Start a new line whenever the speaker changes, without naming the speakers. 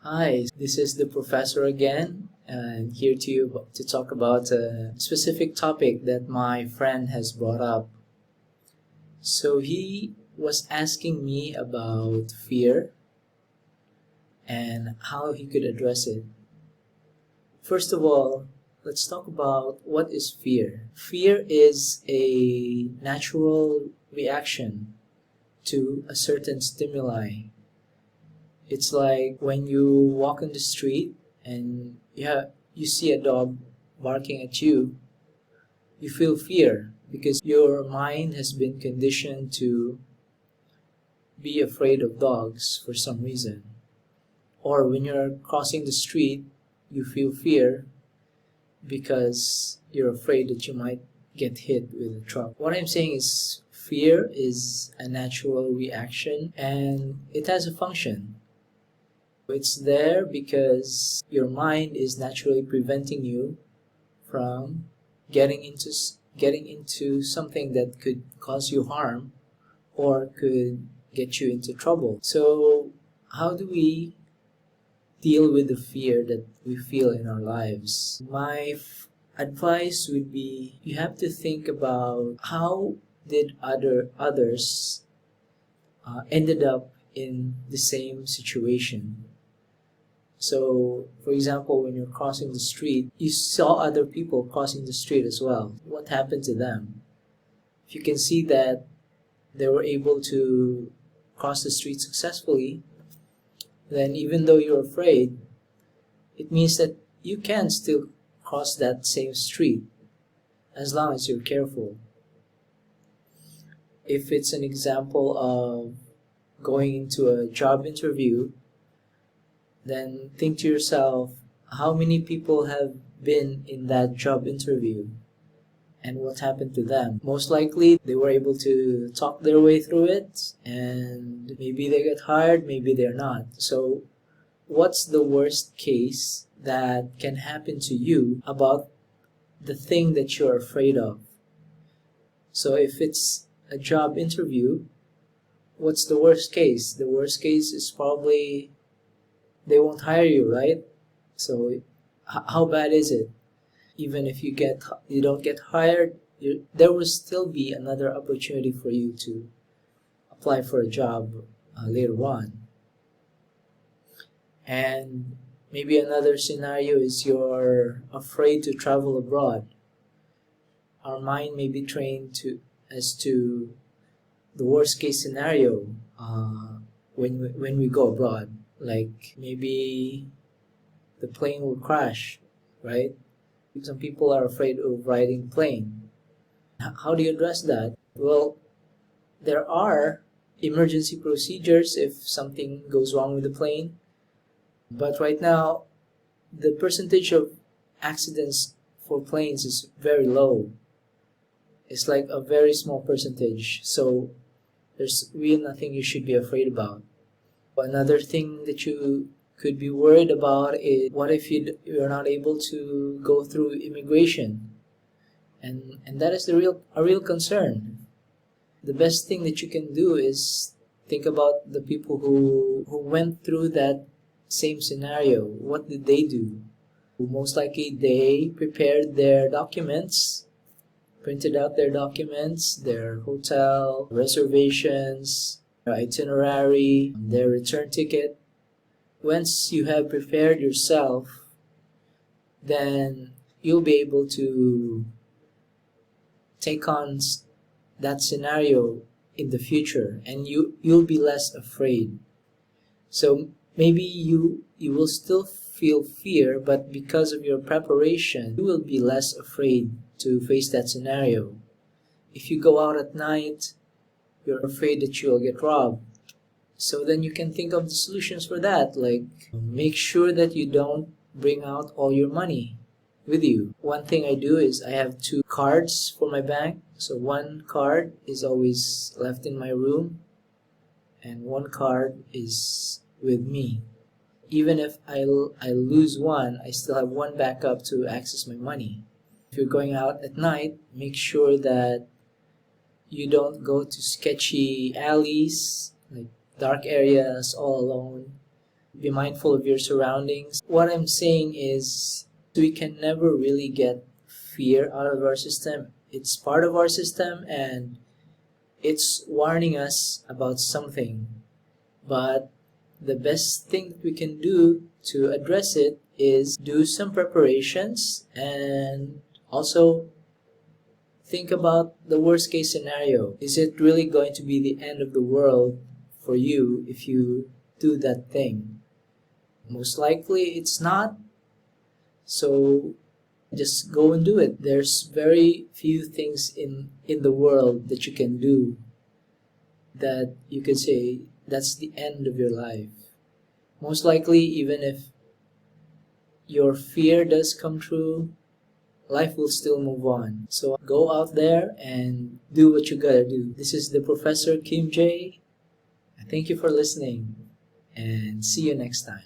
Hi, this is the professor again, and here to talk about a specific topic that my friend has brought up. So he was asking me about fear and how he could address it. First of all, let's talk about what is fear. Fear is a natural reaction to a certain stimuli. It's like when you walk on the street and you see a dog barking at you, you feel fear because your mind has been conditioned to be afraid of dogs for some reason. Or when you're crossing the street, you feel fear because you're afraid that you might get hit with a truck. What I'm saying is fear is a natural reaction and it has a function. It's there because your mind is naturally preventing you from getting into something that could cause you harm or could get you into trouble. So, how do we deal with the fear that we feel in our lives? My advice would be you have to think about how did others ended up in the same situation. So, for example, when you're crossing the street, you saw other people crossing the street as well. What happened to them? If you can see that they were able to cross the street successfully, then even though you're afraid, it means that you can still cross that same street as long as you're careful. If it's an example of going into a job interview, then think to yourself, how many people have been in that job interview and what happened to them? Most likely they were able to talk their way through it and maybe they get hired, maybe they're not. So what's the worst case that can happen to you about the thing that you're afraid of? So if it's a job interview, what's the worst case? The worst case is probably they won't hire you, right? So how bad is it? Even if you don't get hired, there will still be another opportunity for you to apply for a job later on. And maybe another scenario is you're afraid to travel abroad. Our mind may be trained as to the worst case scenario when we go abroad. Like maybe the plane will crash, right? Some people are afraid of riding plane. How do you address that? Well, there are emergency procedures if something goes wrong with the plane. But right now, the percentage of accidents for planes is very low. It's like a very small percentage. So there's really nothing you should be afraid about. Another thing that you could be worried about is what if you're not able to go through immigration, and that is a real concern. The best thing that you can do is think about the people who went through that same scenario. What did they do? Most likely they prepared their documents, printed out their documents, their hotel reservations, their itinerary, their return ticket. Once you have prepared yourself, then you'll be able to take on that scenario in the future and you'll be less afraid. So maybe you will still feel fear, but because of your preparation, you will be less afraid to face that scenario. If you go out at night, you're afraid that you'll get robbed. So then you can think of the solutions for that, like make sure that you don't bring out all your money with you. One thing I do is I have 2 cards for my bank. So one card is always left in my room and one card is with me. Even if I lose one, I still have one backup to access my money. If you're going out at night, make sure that you don't go to sketchy alleys, like dark areas all alone. be mindful of your surroundings. What I'm saying is we can never really get fear out of our system. It's part of our system and it's warning us about something. But the best thing that we can do to address it is do some preparations and also think about the worst case scenario. Is it really going to be the end of the world for you if you do that thing? Most likely it's not. So just go and do it. There's very few things in the world that you can do that you could say that's the end of your life. Most likely, even if your fear does come true, life will still move on. So go out there and do what you gotta do. This is the Professor Kim J. Thank you for listening and see you next time.